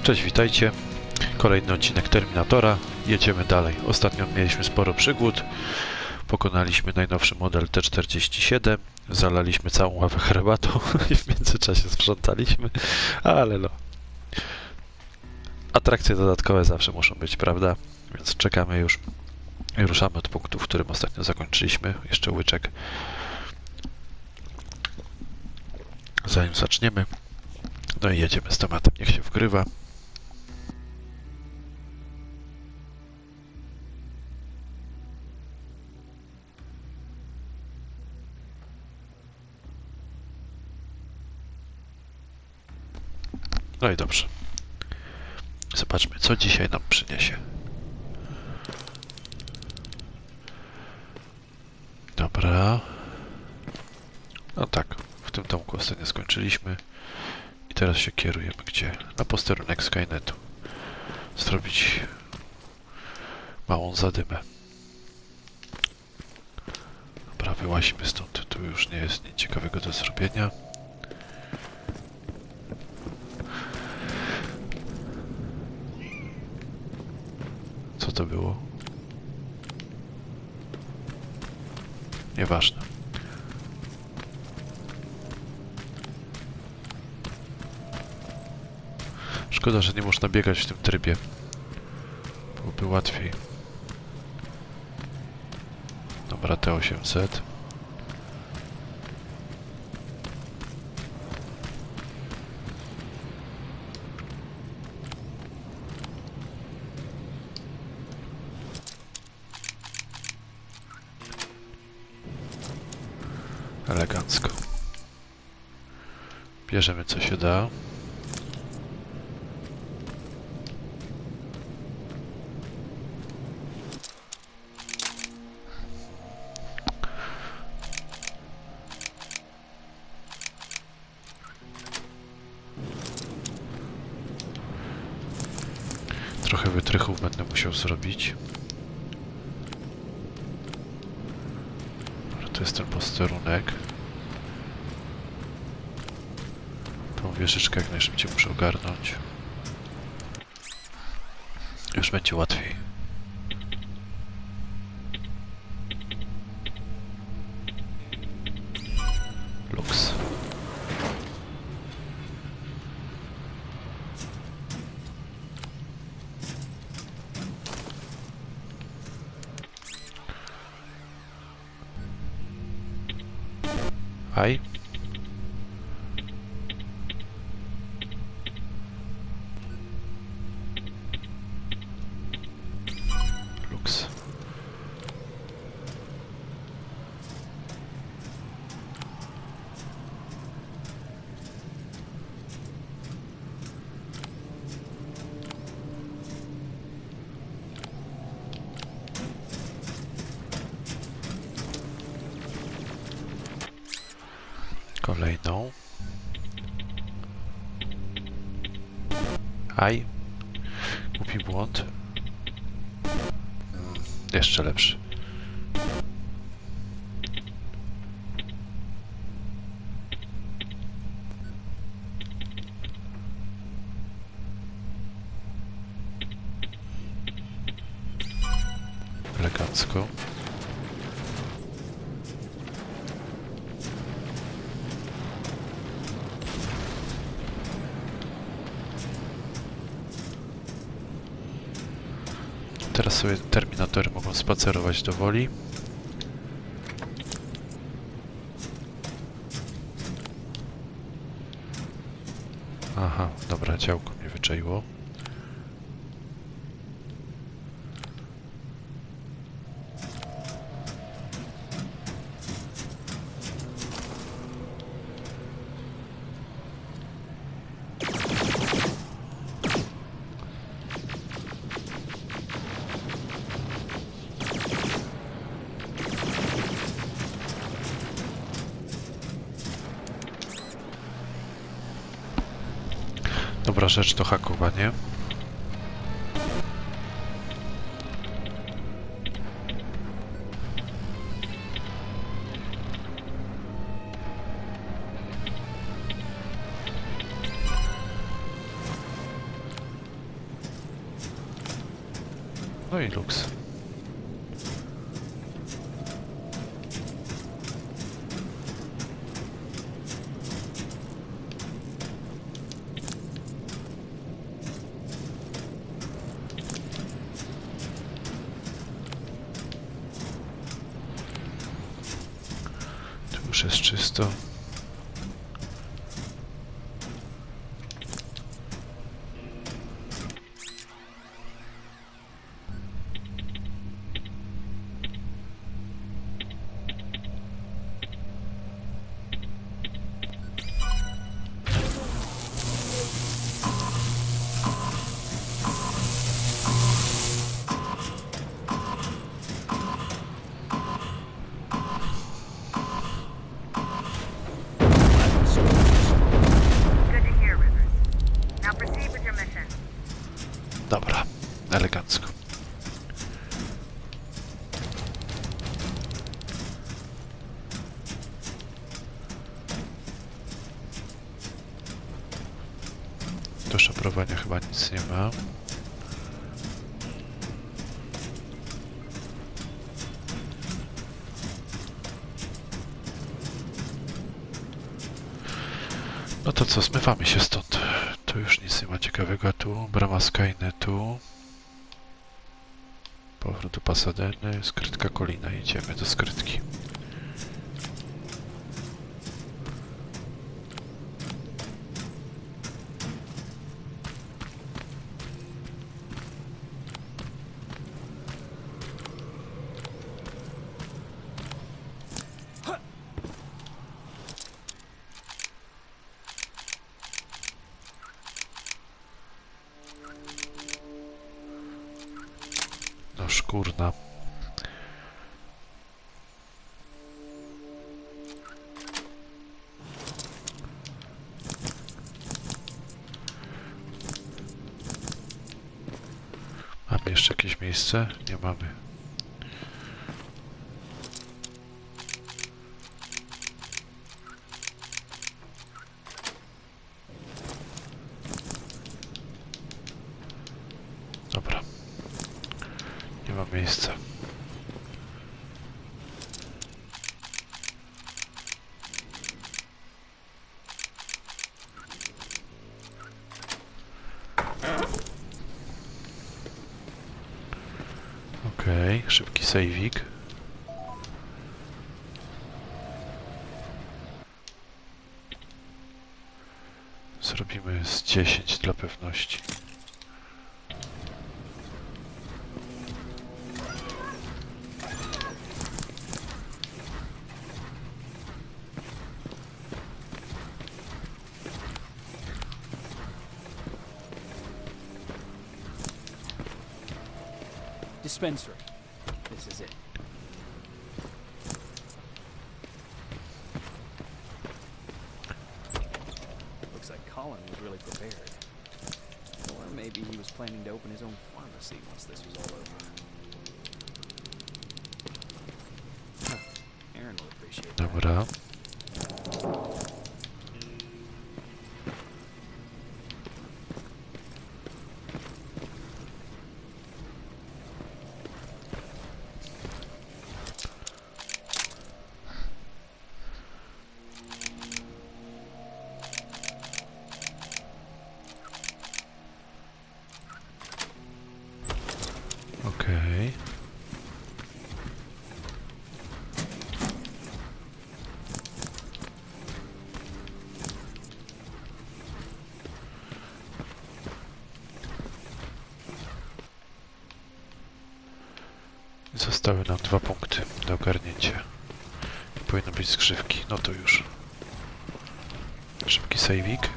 Cześć, witajcie. Kolejny odcinek Terminatora. Jedziemy dalej. Ostatnio mieliśmy sporo przygód. Pokonaliśmy najnowszy model T-47. Zalaliśmy całą ławę herbatą i w międzyczasie sprzątaliśmy. Ale no. Atrakcje dodatkowe zawsze muszą być, prawda? Więc czekamy już. I ruszamy od punktu, w którym ostatnio zakończyliśmy. Jeszcze łyczek. Zanim zaczniemy. No i jedziemy z tematem. Niech się wgrywa. No i dobrze. Zobaczmy, co dzisiaj nam przyniesie. Dobra. No tak, w tym domku ostatnio skończyliśmy. I teraz się kierujemy gdzie? Na posterunek Skynetu. Zrobić małą zadymę. Dobra, wyłazimy stąd. Tu już nie jest nic ciekawego do zrobienia. Co to było? Nieważne. Szkoda, że nie można biegać w tym trybie. Byłoby łatwiej. Dobra, T800. Elegancko. Bierzemy co się da. Trochę wytrychów będę musiał zrobić. To jest ten posterunek. Tą wieżyczkę jak najszybciej muszę ogarnąć. Już będzie łatwiej. Luks. Aj. Luks. Kolejną. Aj. Głupi błąd. Jeszcze lepszy. Elegancko. Teraz sobie terminatory mogą spacerować do woli. Aha, dobra, działko mnie wyczaiło. Dobra rzecz to hakowanie. No i luks. Tu już jest czysto. Dobra, elegancko. Do szabrowania chyba nic nie ma. No to co, zmywamy się stąd. Tu już nic nie ma ciekawego, a tu brama Skynetu. Powrót do Pasadeny, skrytka Kolina, idziemy do skrytki. No szkurna. Mamy jeszcze jakieś miejsce? Nie mamy. Dobra. Nie ma miejsca. Okej, szybki save'ik. Zrobimy z 10 dla pewności. Dispensary. This is it. Looks like Colin was really prepared. Or maybe he was planning to open his own pharmacy once this was all over. Huh. Aaron will appreciate that. Dobra. Okej. Zostały nam 2 punkty do ogarnięcia. Powinno być skrzywki. No to już. Szybki save'ik.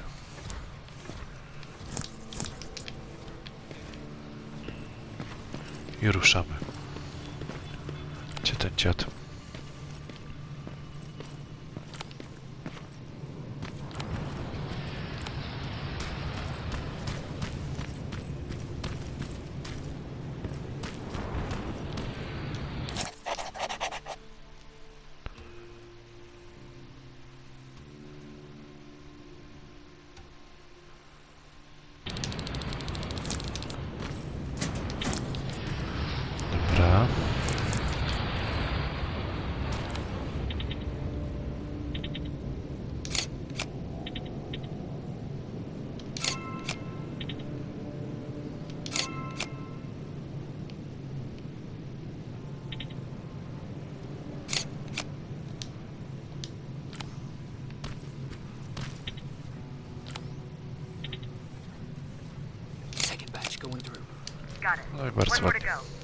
I ruszamy. Gdzie ten dziad? going through. Got it. No i bardzo One more to ładnie. go.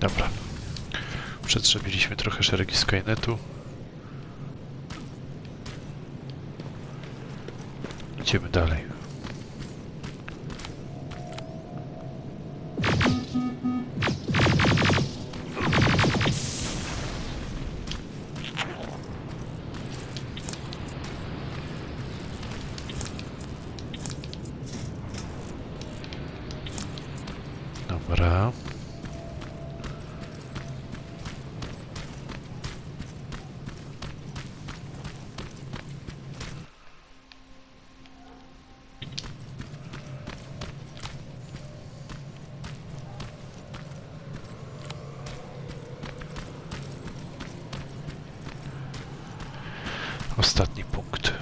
Dobra. Przetrzebiliśmy trochę szeregi Skynetu. Idziemy dalej. Dobra. Ostatni punkt.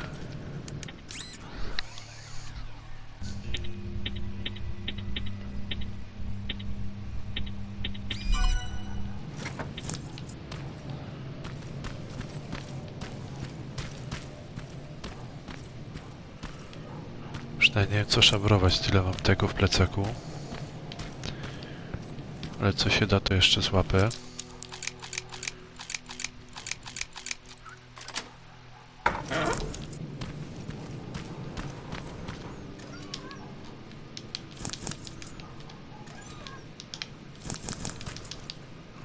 Przynajmniej nie wiem co szabrować, tyle mam tego w plecaku. Ale co się da to jeszcze złapę.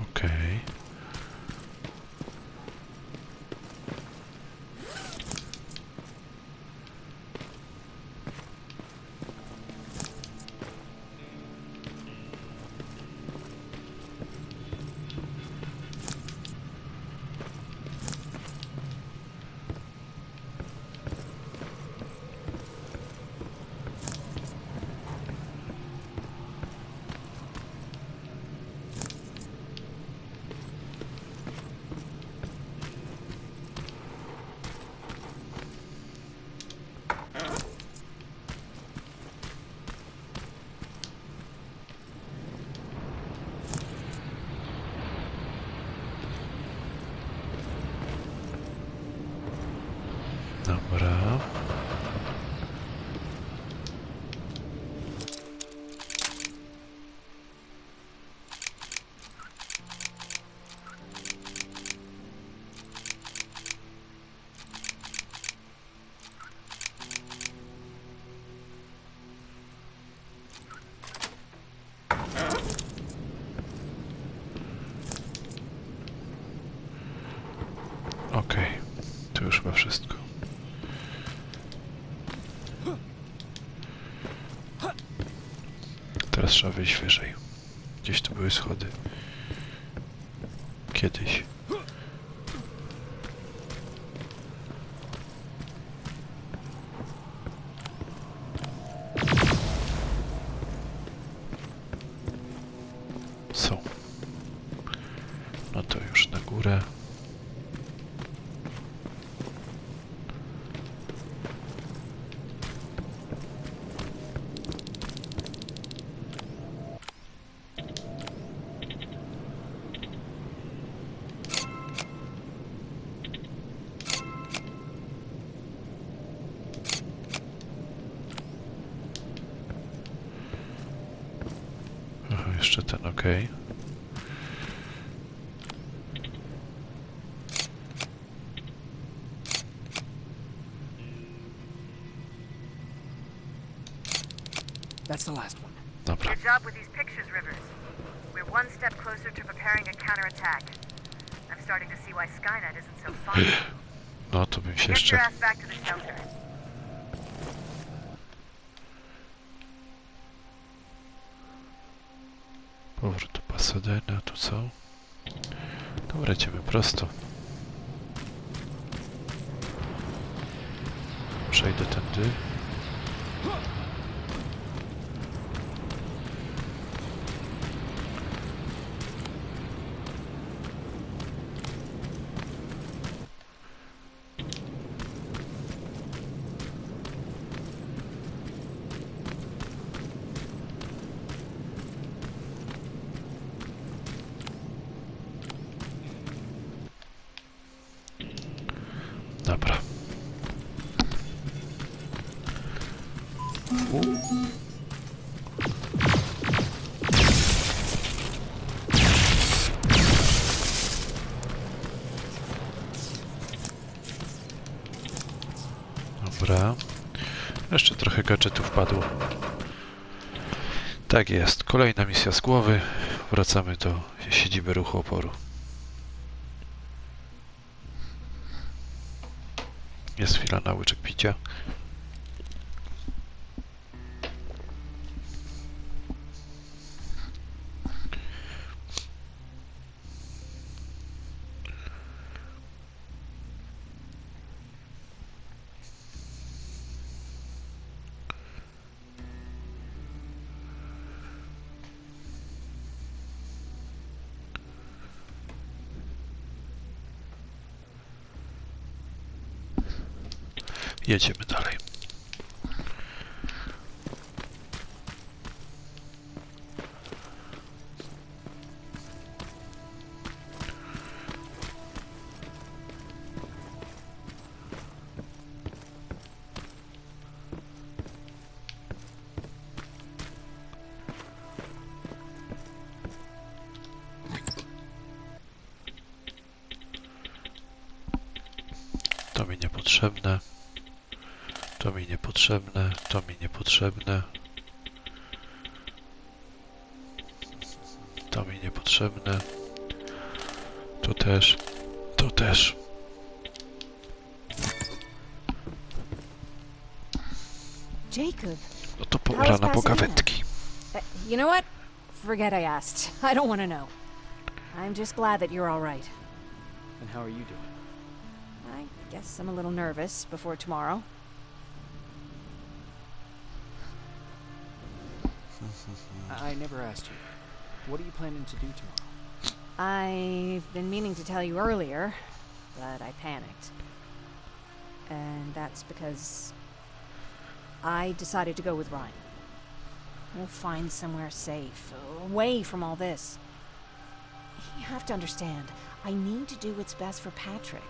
Okej. Dobra. Okej, to już chyba wszystko. Teraz trzeba wyjść wyżej. Gdzieś tu były schody. Kiedyś. Są. No to już na górę. Aha, jeszcze ten, okej. That's the last one. Dobra. Good job with these pictures, Rivers. We're one step closer to preparing a counterattack. I'm starting to see why Skynet isn't so fun. No to bym się Get your jeszcze... ass back to the shelter. Powrót do Pasadena, tu co? Dobra, idziemy prosto. Przejdę tędy. Dobra. Dobra. Jeszcze trochę gadżetów padło. Tak jest. Kolejna misja z głowy. Wracamy do siedziby ruchu oporu. Jest chwila na łyczek picia. Jedziemy dalej. To mi niepotrzebne. To mi niepotrzebne, to mi niepotrzebne. To mi niepotrzebne. Tu też, tu też. Jacob, No to pora na Pasadena? pogawędki. you know what? Forget I asked. I don't want to know. I'm just glad that you're all right. And how are you doing? I guess I'm a little nervous before tomorrow. I never asked you. What are you planning to do tomorrow? I've been meaning to tell you earlier, but I panicked. And that's because I decided to go with Ryan. We'll find somewhere safe, away from all this. You have to understand, I need to do what's best for Patrick.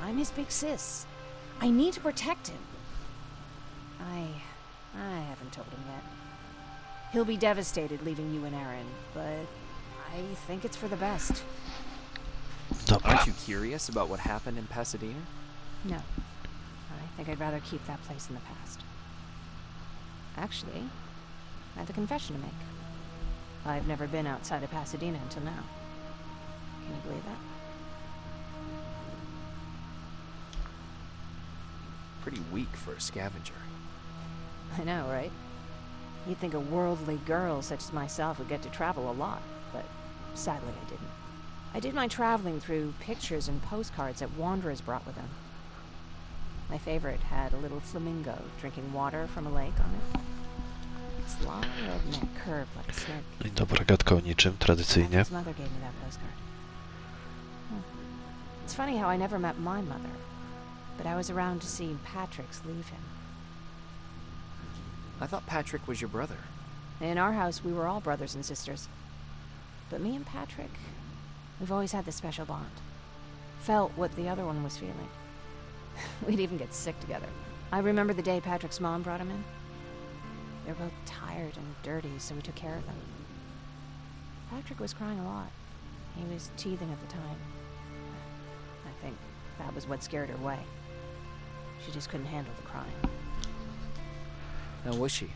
I'm his big sis. I need to protect him. I haven't told him yet. He'll be devastated leaving you and Aaron, but I think it's for the best. Dobra. Aren't you curious about what happened in Pasadena? No. I think I'd rather keep that place in the past. Actually, I have a confession to make. I've never been outside of Pasadena until now. Can you believe that? Pretty weak for a scavenger. I know, right? You'd think a worldly girl such as myself would get to travel a lot, but sadly I didn't. I did my traveling through pictures and postcards that wanderers brought with them. My favorite had a little flamingo drinking water from a lake on it. Its long red neck curved like a snake. I dobra gadka o niczym, tradycyjnie. His mother gave me that postcard. It's funny how I never met my mother, but I was around to see Patrick's leave him. I thought Patrick was your brother. In our house, we were all brothers and sisters. But me and Patrick, we've always had this special bond. Felt what the other one was feeling. We'd even get sick together. I remember the day Patrick's mom brought him in. They were both tired and dirty, so we took care of them. Patrick was crying a lot. He was teething at the time. I think that was what scared her away. She just couldn't handle the crying. How was she?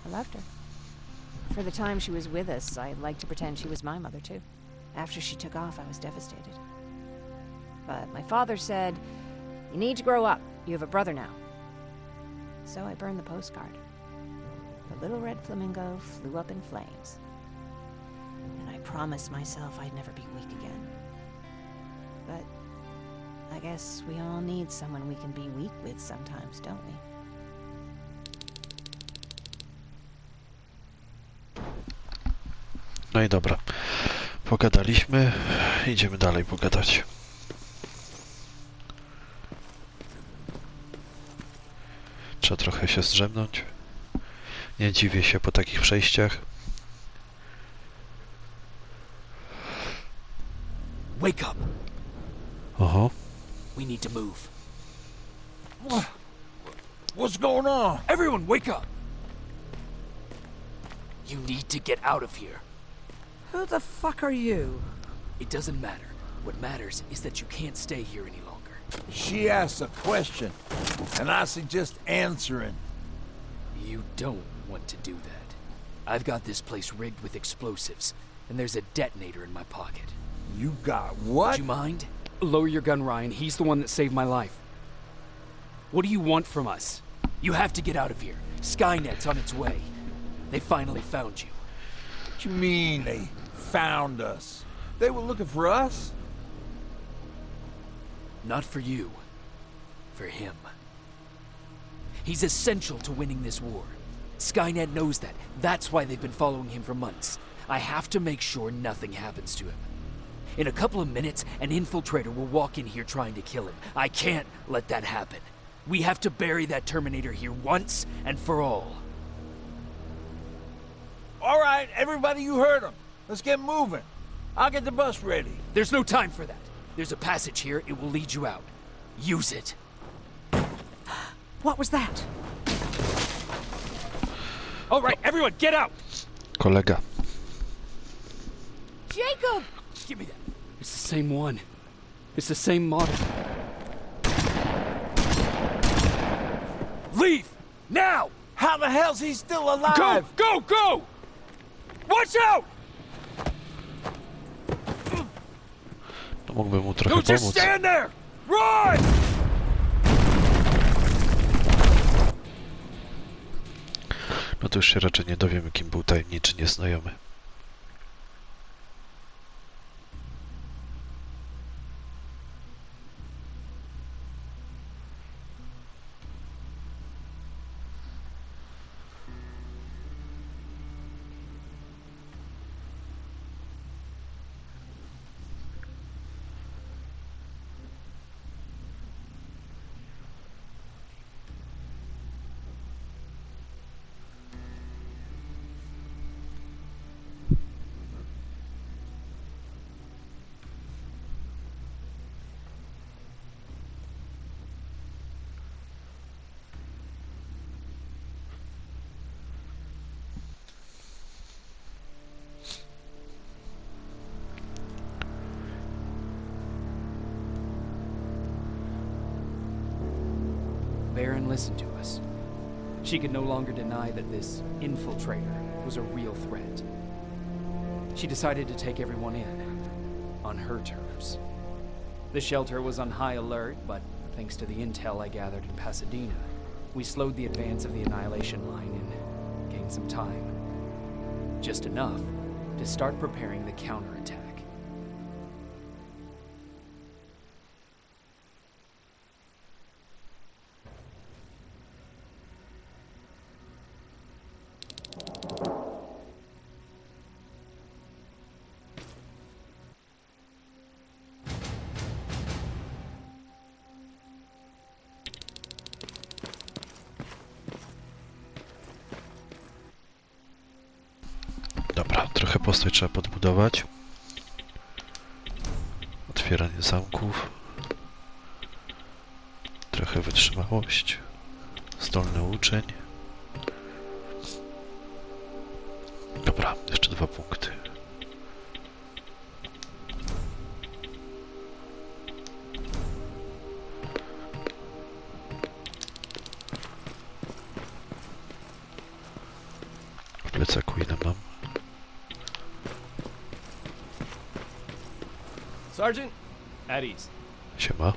I loved her. For the time she was with us, I liked to pretend she was my mother, too. After she took off, I was devastated. But my father said, "You need to grow up. You have a brother now." So I burned the postcard. The little red flamingo flew up in flames. And I promised myself I'd never be weak again. But I guess we all need someone we can be weak with sometimes, don't we? No i dobra. Pogadaliśmy. Idziemy dalej pogadać. Trzeba trochę się zdrzemnąć. Nie dziwię się po takich przejściach. Wake up! Oho. We need to move. What's going on? Everyone, wake up! You need to get out of here. Who the fuck are you? It doesn't matter. What matters is that you can't stay here any longer. She asked a question, and I suggest answering. You don't want to do that. I've got this place rigged with explosives, and there's a detonator in my pocket. You got what? Would you mind? Lower your gun, Ryan. He's the one that saved my life. What do you want from us? You have to get out of here. Skynet's on its way. They finally found you. What you mean they found us? They were looking for us? Not for you. For him. He's essential to winning this war. Skynet knows that. That's why they've been following him for months. I have to make sure nothing happens to him. In a couple of minutes, an infiltrator will walk in here trying to kill him. I can't let that happen. We have to bury that Terminator here once and for all. All right, everybody, you heard him. Let's get moving. I'll get the bus ready. There's no time for that. There's a passage here. It will lead you out. Use it. What was that? All right, everyone, get out! Kolega. Jacob! Give me that. It's the same one. It's the same model. Leave! Now! How the hell's he still alive? Go! Go! Go! Watch out! No mógłbym mu trochę Don't just pomóc. stand there! Run! No to już się raczej nie dowiemy, kim był tajemniczy nieznajomy. Baron listened to us. She could no longer deny that this infiltrator was a real threat. She decided to take everyone in, on her terms. The shelter was on high alert, but thanks to the intel I gathered in Pasadena, we slowed the advance of the Annihilation Line and gained some time. Just enough to start preparing the counterattack. Dobra, trochę postój trzeba podbudować. Otwieranie zamków. Trochę wytrzymałość. Zdolny uczeń. Dobra, jeszcze 2 punkty. W plecaku ile mam? Sergeant, at ease. Siema.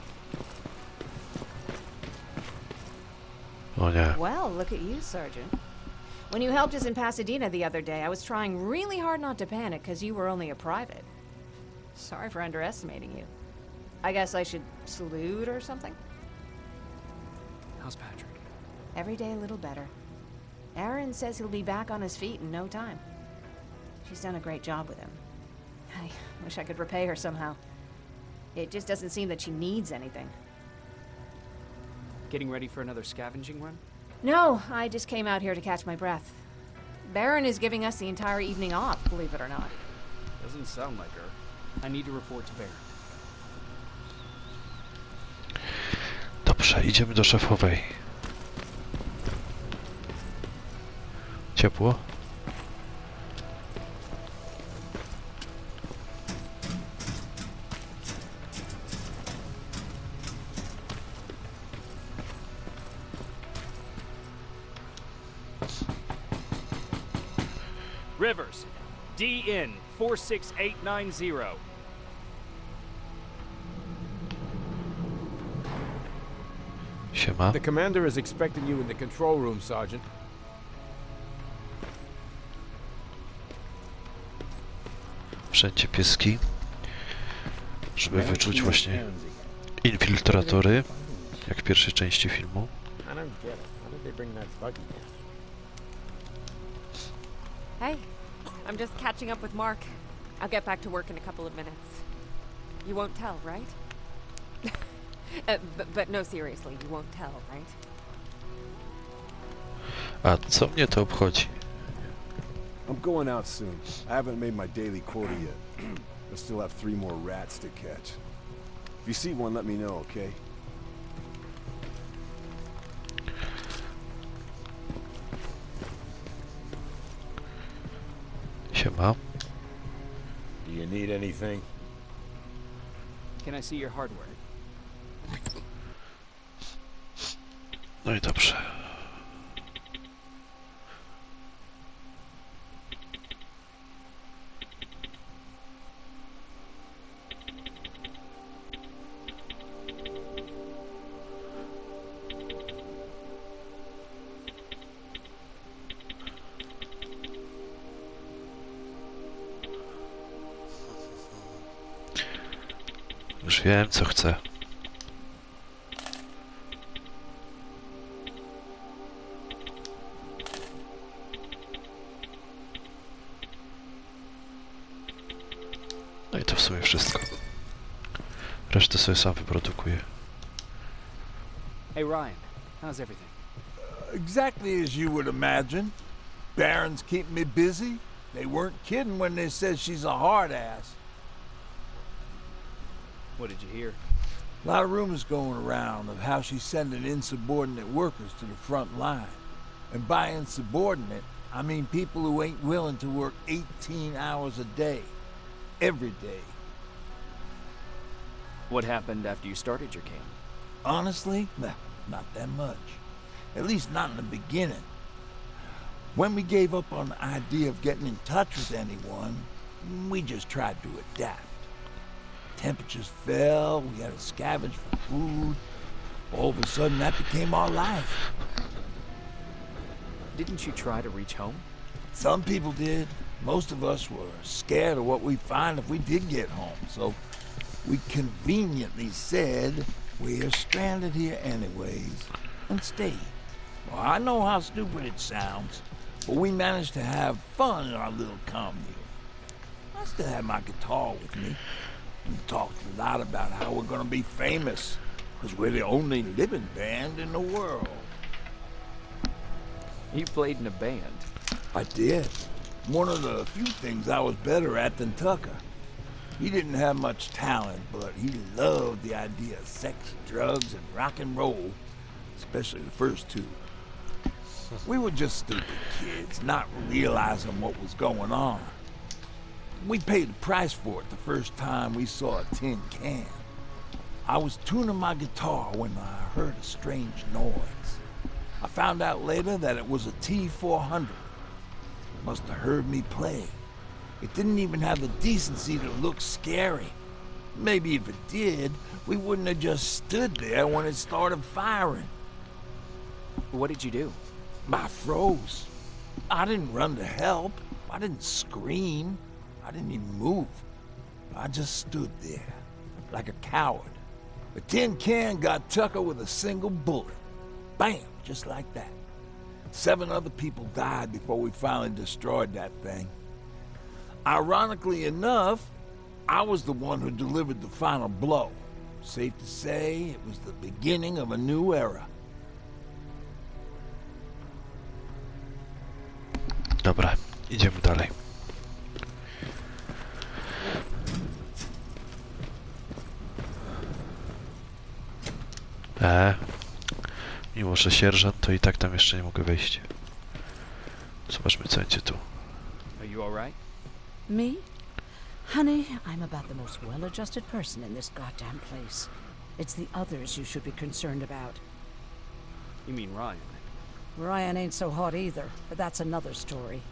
O nie. Well, look at you, Sergeant. When you helped us in Pasadena the other day, I was trying really hard not to panic because you were only a private. Sorry for underestimating you. I guess I should salute or something? How's Patrick? Every day a little better. Aaron says he'll be back on his feet in no time. She's done a great job with him. I wish I could repay her somehow. It just doesn't seem that she needs anything. Getting ready for another scavenging run? No, I just came out here to catch my breath. Baron is giving us the entire evening off, believe it or not. Doesn't sound like her. I need to report to Baron. Dobrze, idziemy do szefowej. Ciepło? Rivers, DN 46890. Siema. The commander is expecting you in the control room, Sergeant. Wszędzie pieski. Żeby wyczuć właśnie infiltratory, jak w pierwszej części filmu. I don't get it. How did they bring that buggy down? Hey, I'm just catching up with Mark. I'll get back to work in a couple of minutes. You won't tell, right? But no, seriously, you won't tell, right? A co mnie to obchodzi? I'm going out soon. I haven't made my daily quota yet. I still have 3 more rats to catch. If you see one, let me know, okay? Siema. Do you need anything? Can I see your hardware? No i dobrze. Już wiem, co chcę. No i to w sumie wszystko. Resztę sobie sam wyprodukuję. Hey Ryan, how's everything? Exactly as you would imagine. Baron's keeping me busy. They weren't kidding when they said she's a hard ass. What did you hear? A lot of rumors going around of how she's sending insubordinate workers to the front line. And by insubordinate, I mean people who ain't willing to work 18 hours a day. Every day. What happened after you started your camp? Honestly, not that much. At least not in the beginning. When we gave up on the idea of getting in touch with anyone, we just tried to adapt. Temperatures fell, we had to scavenge for food. All of a sudden, that became our life. Didn't you try to reach home? Some people did. Most of us were scared of what we'd find if we did get home, so we conveniently said we're stranded here anyways, and stayed. Well, I know how stupid it sounds, but we managed to have fun in our little commune. I still have my guitar with me. We talked a lot about how we're gonna be famous, because we're the only living band in the world. You played in a band. I did. One of the few things I was better at than Tucker. He didn't have much talent, but he loved the idea of sex, drugs, and rock and roll, especially the first 2. We were just stupid kids, not realizing what was going on. We paid the price for it the first time we saw a tin can. I was tuning my guitar when I heard a strange noise. I found out later that it was a T-400. Must have heard me play. It didn't even have the decency to look scary. Maybe if it did, we wouldn't have just stood there when it started firing. What did you do? I froze. I didn't run to help. I didn't scream. I didn't even move. I just stood there, like a coward. The tin can got Tucker with a single bullet. Bam! Just like that. 7 other people died before we finally destroyed that thing. Ironically enough, I was the one who delivered the final blow. Safe to say, it was the beginning of a new era. Dobra, idziemy dalej. Mimo że sierżant, to i tak tam jeszcze nie mogę wejść. Zobaczmy, co będzie tu. Are you alright? Me? Honey, I'm about the most well-adjusted person in this goddamn place. It's the others you should be concerned about. You mean Ryan? Ryan ain't so hot either, but that's another story.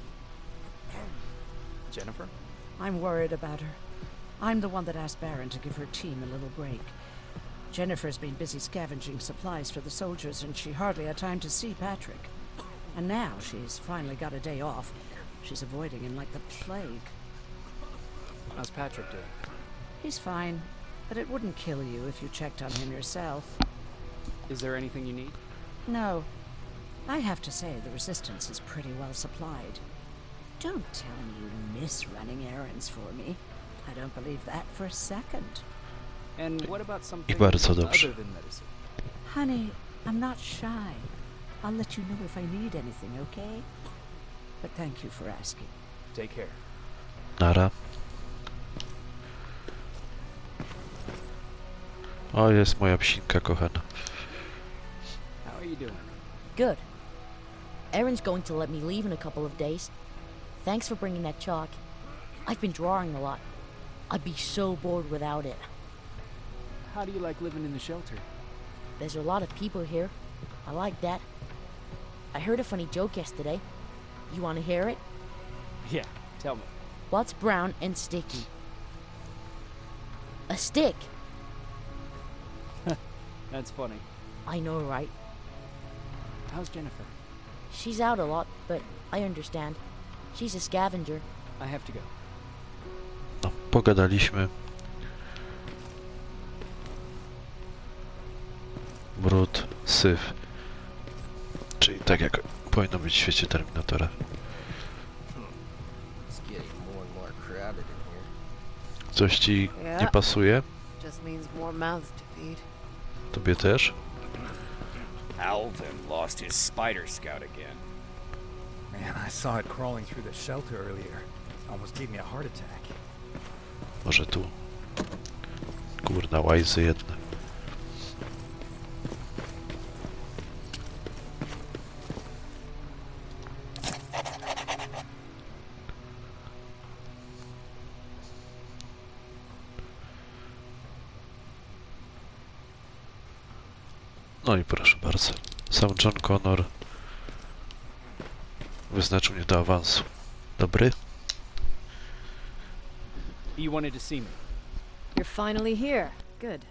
Jennifer? I'm worried about her. I'm the one that asked Baron to give her team a little break. Jennifer's been busy scavenging supplies for the soldiers, and she hardly had time to see Patrick. And now she's finally got a day off. She's avoiding him like the plague. How's Patrick doing? He's fine, but it wouldn't kill you if you checked on him yourself. Is there anything you need? No. I have to say the Resistance is pretty well supplied. Don't tell me you miss running errands for me. I don't believe that for a second. And what about something bardzo other dobrze. than medicine? Honey, I'm not shy. I'll let you know if I need anything, okay? But thank you for asking. Take care. Nara. O, jest moja psinka kochana. How are you doing? Good. Erin's going to let me leave in a couple of days. Thanks for bringing that chalk. I've been drawing a lot. I'd be so bored without it. How do you like living in the shelter? There's a lot of people here. I like that. I heard a funny joke yesterday. You want to hear it? Yeah, tell me. What's brown and sticky? A stick. That's funny. I know, right? How's Jennifer? She's out a lot, but I understand. She's a scavenger. I have to go. No, pogadaliśmy. Brud, syf. Czyli tak jak powinno być w świecie Terminatora. Coś ci nie pasuje? Just means more mouths to feed. Tobie też? Alvin lost his spider scout again. Man, I saw it crawling through the shelter earlier. Almost gave me a heart attack. Może tu. Kurna, łajzy jedne. No i proszę bardzo. Sam John Connor wyznaczył mnie do awansu. Dobry? You wanted to see me. You're finally here. Good.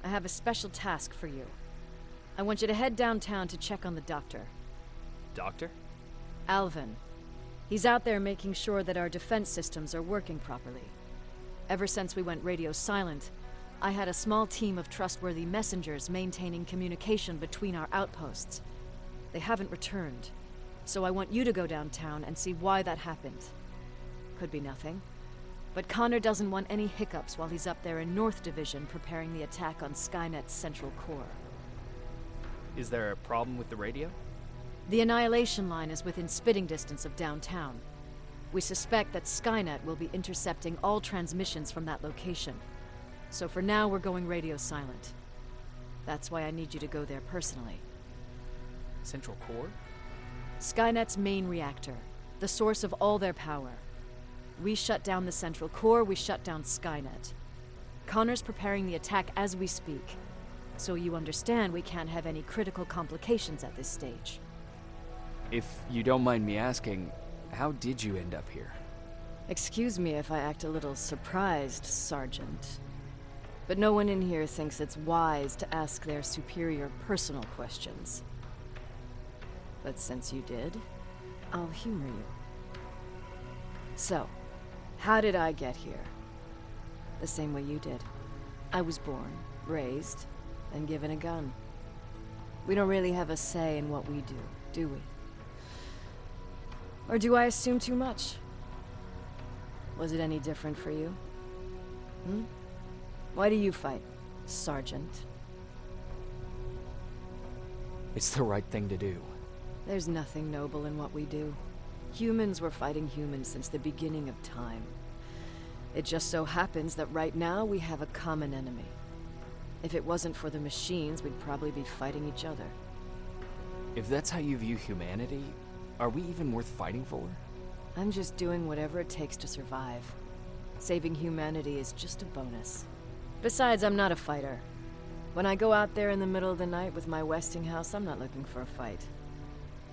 I have a special task for you. I want you to head downtown to check on the doctor. Doctor? Alvin. He's out there making sure that our defense systems are working properly. Ever since we went radio silent, I had a small team of trustworthy messengers maintaining communication between our outposts. They haven't returned, so I want you to go downtown and see why that happened. Could be nothing, but Connor doesn't want any hiccups while he's up there in North Division preparing the attack on Skynet's central core. Is there a problem with the radio? The Annihilation Line is within spitting distance of downtown. We suspect that Skynet will be intercepting all transmissions from that location. So for now, we're going radio silent. That's why I need you to go there personally. Central core? Skynet's main reactor, the source of all their power. We shut down the central core, we shut down Skynet. Connor's preparing the attack as we speak. So you understand we can't have any critical complications at this stage. If you don't mind me asking, how did you end up here? Excuse me if I act a little surprised, Sergeant. But no one in here thinks it's wise to ask their superior personal questions. But since you did, I'll humor you. So, how did I get here? The same way you did. I was born, raised, and given a gun. We don't really have a say in what we do we? Or do I assume too much? Was it any different for you? Hmm? Why do you fight, Sergeant? It's the right thing to do. There's nothing noble in what we do. Humans were fighting humans since the beginning of time. It just so happens that right now we have a common enemy. If it wasn't for the machines, we'd probably be fighting each other. If that's how you view humanity, are we even worth fighting for? I'm just doing whatever it takes to survive. Saving humanity is just a bonus. Besides, I'm not a fighter. When I go out there in the middle of the night with my Westinghouse, I'm not looking for a fight.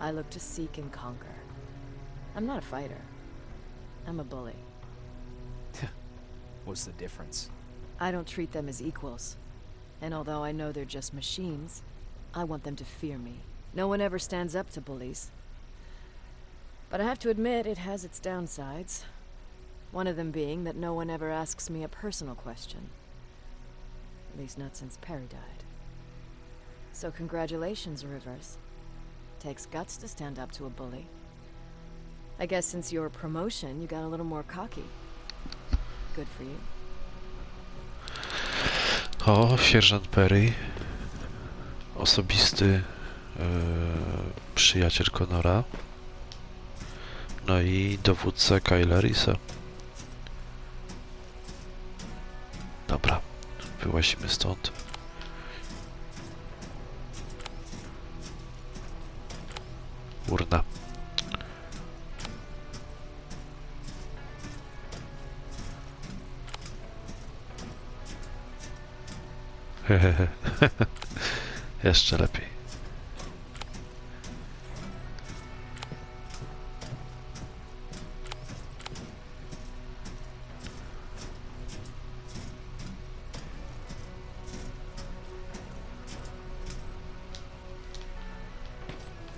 I look to seek and conquer. I'm not a fighter. I'm a bully. What's the difference? I don't treat them as equals. And although I know they're just machines, I want them to fear me. No one ever stands up to bullies. But I have to admit, it has its downsides. One of them being that no one ever asks me a personal question. At least not since Perry died. So congratulations, Rivers. Takes guts to stand up to a bully. I guess since your promotion, you got a little more cocky. Good for you. O, sierżant Perry. Osobisty przyjaciel Connora. No i dowódca Kyla Reese'a. Dobra, wyłazimy stąd. Urna. Hehehe. Jeszcze lepiej.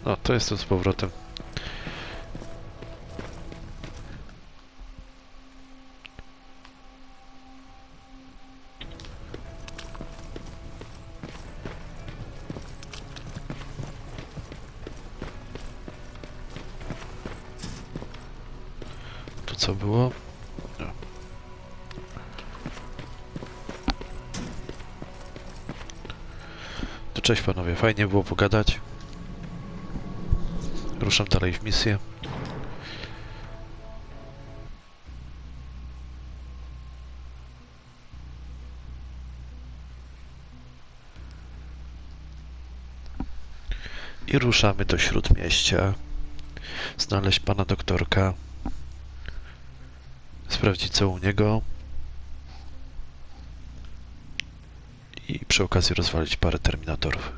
No, to jest to z powrotem. Tu co było? No. To cześć panowie, fajnie było pogadać. Ruszam dalej w misję. I ruszamy do śródmieścia. Znaleźć pana doktorka. Sprawdzić co u niego. I przy okazji rozwalić parę terminatorów.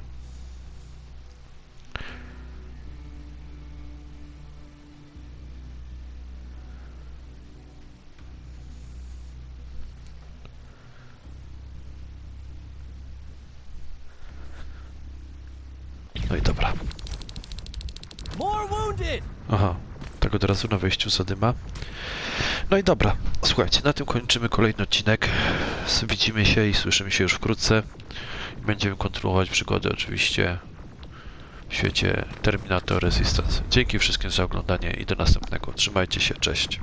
No i dobra. Aha, tak od razu na wejściu zadyma. No i dobra, słuchajcie, na tym kończymy kolejny odcinek. Widzimy się i słyszymy się już wkrótce. Będziemy kontynuować przygody oczywiście w świecie Terminator Resistance. Dzięki wszystkim za oglądanie i do następnego. Trzymajcie się, cześć.